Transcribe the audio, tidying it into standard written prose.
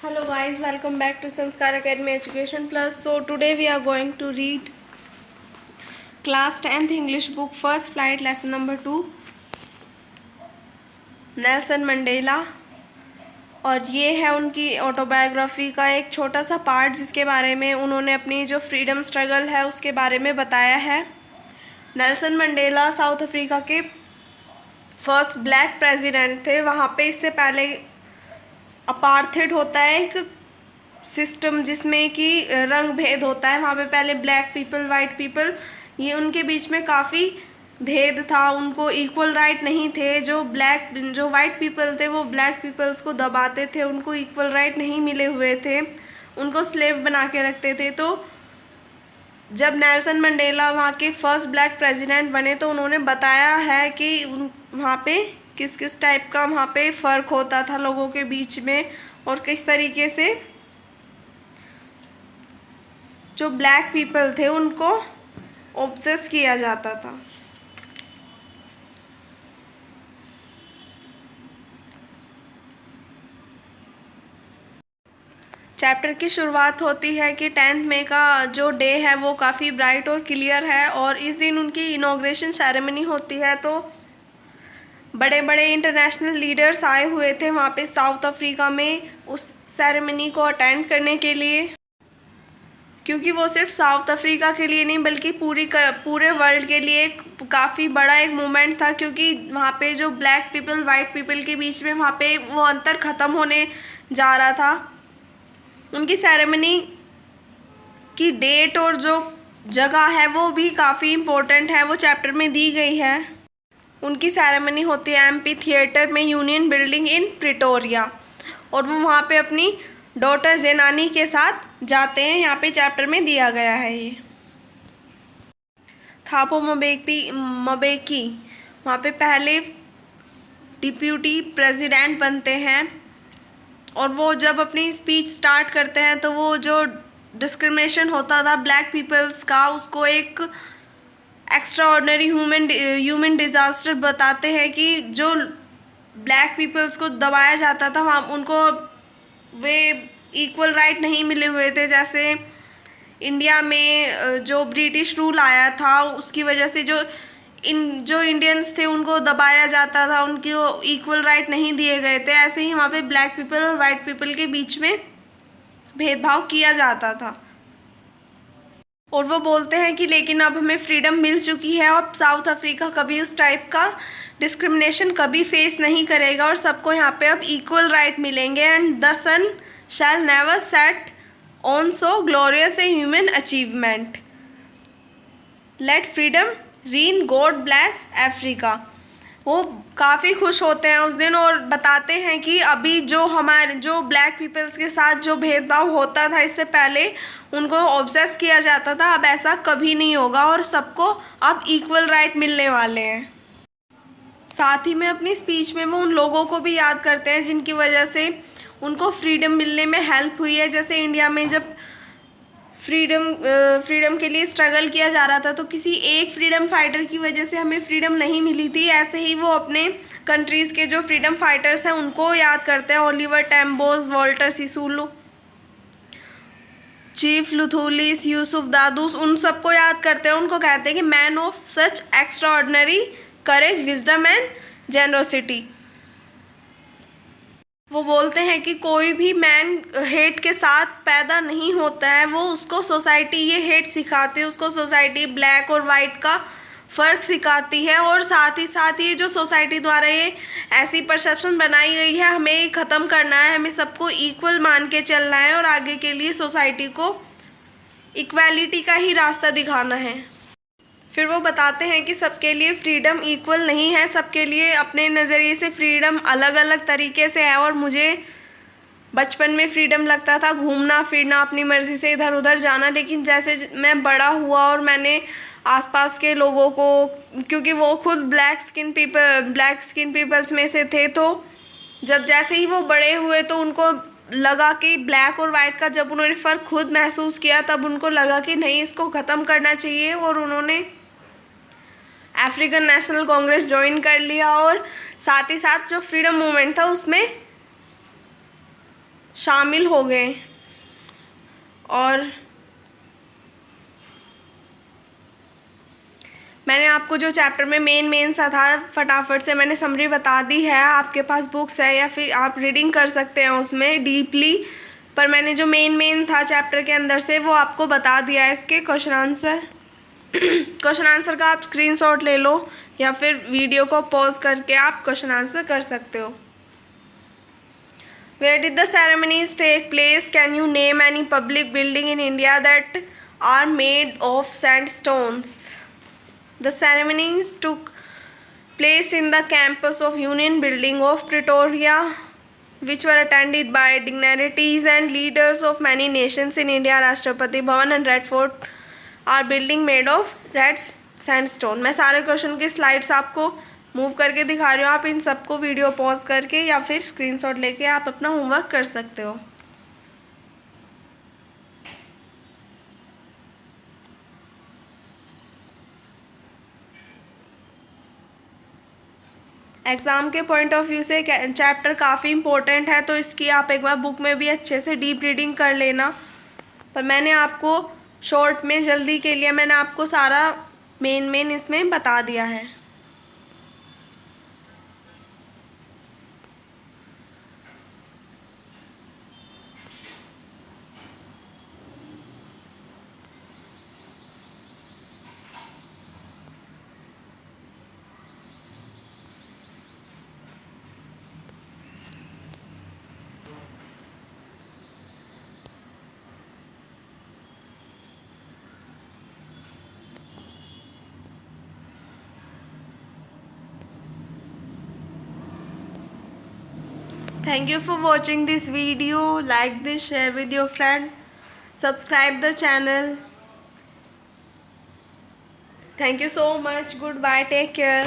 Hello guys, welcome back to Sanskar Academy Education Plus. So today we are going to read class 10th English book First Flight lesson number 2 Nelson Mandela. और ये है उनकी autobiography का एक छोटा सा part जिसके बारे में उन्होंने अपनी जो फ्रीडम स्ट्रगल है उसके बारे में बताया है। नेल्सन मंडेला साउथ अफ्रीका के फर्स्ट ब्लैक प्रेसिडेंट थे। वहाँ पे इससे पहले अपार्थेड होता है एक सिस्टम जिसमें कि रंग भेद होता है। वहाँ पे पहले ब्लैक पीपल वाइट पीपल ये उनके बीच में काफ़ी भेद था, उनको इक्वल राइट नहीं थे। जो वाइट पीपल थे वो ब्लैक पीपल्स को दबाते थे, उनको इक्वल राइट नहीं मिले हुए थे, उनको स्लेव बना के रखते थे। तो जब नेल्सन मंडेला वहाँ के फर्स्ट ब्लैक प्रेसिडेंट बने तो उन्होंने बताया है कि वहाँ पे किस किस टाइप का वहाँ पे फ़र्क होता था लोगों के बीच में और किस तरीके से जो ब्लैक पीपल थे उनको ऑब्सेस किया जाता था। चैप्टर की शुरुआत होती है कि 10th मई का जो डे है वो काफ़ी ब्राइट और क्लियर है और इस दिन उनकी इनॉग्रेशन सेरेमनी होती है। तो बड़े बड़े इंटरनेशनल लीडर्स आए हुए थे वहाँ पे साउथ अफ्रीका में उस सेरेमनी को अटेंड करने के लिए, क्योंकि वो सिर्फ साउथ अफ्रीका के लिए नहीं बल्कि पूरे वर्ल्ड के लिए काफ़ी बड़ा एक मूवमेंट था। क्योंकि वहाँ पे जो ब्लैक पीपल वाइट पीपल के बीच में वहाँ पे वो अंतर ख़त्म होने जा रहा था। उनकी सेरेमनी की डेट और जो जगह है वो भी काफ़ी इम्पोर्टेंट है, वो चैप्टर में दी गई है। उनकी सेरेमनी होती है एम्पी थिएटर में यूनियन बिल्डिंग इन प्रिटोरिया और वो वहाँ पे अपनी डॉटर जेनानी के साथ जाते हैं। यहाँ पे चैप्टर में दिया गया है। ये थापो मबेकी वहाँ पे पहले डिप्यूटी प्रेसिडेंट बनते हैं और वो जब अपनी स्पीच स्टार्ट करते हैं तो वो जो डिस्क्रिमिनेशन होता था ब्लैक पीपल्स का उसको एक एक्स्ट्रा ऑर्डिनरी ह्यूमन डिज़ास्टर बताते हैं कि जो ब्लैक पीपल्स को दबाया जाता था वहाँ उनको वे इक्वल राइट नहीं मिले हुए थे। जैसे इंडिया में जो ब्रिटिश रूल आया था उसकी वजह से जो इंडियंस थे उनको दबाया जाता था, उनको इक्वल राइट नहीं दिए गए थे। ऐसे ही वहाँ पे ब्लैक पीपल और वाइट पीपल के बीच में भेदभाव किया जाता था। और वो बोलते हैं कि लेकिन अब हमें फ्रीडम मिल चुकी है, अब साउथ अफ्रीका कभी उस टाइप का डिस्क्रिमिनेशन कभी फेस नहीं करेगा और सबको यहाँ पे अब इक्वल राइट मिलेंगे। And the sun shall never set on so glorious a human achievement, let freedom reign, God bless Africa. वो काफ़ी खुश होते हैं उस दिन और बताते हैं कि अभी जो ब्लैक पीपल्स के साथ जो भेदभाव होता था इससे पहले उनको ऑब्सेस किया जाता था, अब ऐसा कभी नहीं होगा और सबको अब इक्वल राइट मिलने वाले हैं। साथ ही में अपनी स्पीच में वो उन लोगों को भी याद करते हैं जिनकी वजह से उनको फ्रीडम मिलने में हेल्प हुई है। जैसे इंडिया में जब फ्रीडम के लिए स्ट्रगल किया जा रहा था तो किसी एक फ्रीडम फाइटर की वजह से हमें फ्रीडम नहीं मिली थी। ऐसे ही वो अपने कंट्रीज़ के जो फ्रीडम फाइटर्स हैं उनको याद करते हैं, ओलिवर टेम्बोस, वॉल्टर सिसुलू, चीफ लुथुलिस, यूसुफ दादूस, उन सबको याद करते हैं। उनको कहते हैं कि man of such extra ordinary courage, wisdom and generosity. वो बोलते हैं कि कोई भी मैन हेट के साथ पैदा नहीं होता है, वो उसको सोसाइटी ये हेट सिखाती है, उसको सोसाइटी ब्लैक और वाइट का फ़र्क सिखाती है। और साथ ही ये जो सोसाइटी द्वारा ये ऐसी परसेप्शन बनाई गई है हमें ख़त्म करना है, हमें सबको इक्वल मान के चलना है और आगे के लिए सोसाइटी को इक्वालिटी का ही रास्ता दिखाना है। फिर वो बताते हैं कि सबके लिए फ्रीडम इक्वल नहीं है, सबके लिए अपने नज़रिए से फ्रीडम अलग अलग तरीके से है। और मुझे बचपन में फ्रीडम लगता था घूमना फिरना, अपनी मर्ज़ी से इधर उधर जाना, लेकिन जैसे मैं बड़ा हुआ और मैंने आसपास के लोगों को, क्योंकि वो खुद ब्लैक स्किन पीपल्स में से थे, तो जैसे ही वो बड़े हुए तो उनको लगा कि ब्लैक और वाइट का जब उन्होंने फ़र्क खुद महसूस किया तब उनको लगा कि नहीं, इसको ख़त्म करना चाहिए। और उन्होंने अफ्रीकन नेशनल कांग्रेस ज्वाइन कर लिया और साथ ही साथ जो फ्रीडम मूवमेंट था उसमें शामिल हो गए। और मैंने आपको जो चैप्टर में मेन सा था फटाफट से मैंने समरी बता दी है। आपके पास बुक्स है या फिर आप रीडिंग कर सकते हैं उसमें डीपली, पर मैंने जो मेन था चैप्टर के अंदर से वो आपको बता दिया है। इसके क्वेश्चन आंसर क्वेश्चन आंसर का आप स्क्रीनशॉट ले लो या फिर वीडियो को पॉज करके आप क्वेश्चन आंसर कर सकते हो। Where did the ceremonies take place? Can you name any public building in India that are made of sandstones? The ceremonies took place in the campus of Union Building of Pretoria, which were attended by dignitaries and leaders of many nations in India. Rashtrapati Bhavan and Red Fort are building made of red sandstone. मैं सारे question की slides आपको move करके दिखा रही हूँ। आप इन सबको वीडियो पॉज करके या फिर स्क्रीनशॉट लेके आप अपना होमवर्क कर सकते हो। एग्ज़ाम के पॉइंट ऑफ व्यू से चैप्टर काफ़ी इंपॉर्टेंट है, तो इसकी आप एक बार बुक में भी अच्छे से डीप रीडिंग कर लेना। पर मैंने आपको शॉर्ट में जल्दी के लिए मैंने आपको सारा मेन इसमें बता दिया है। Thank you for watching this video. Like this, share with your friend, subscribe the channel. Thank you so much. Goodbye. Take care.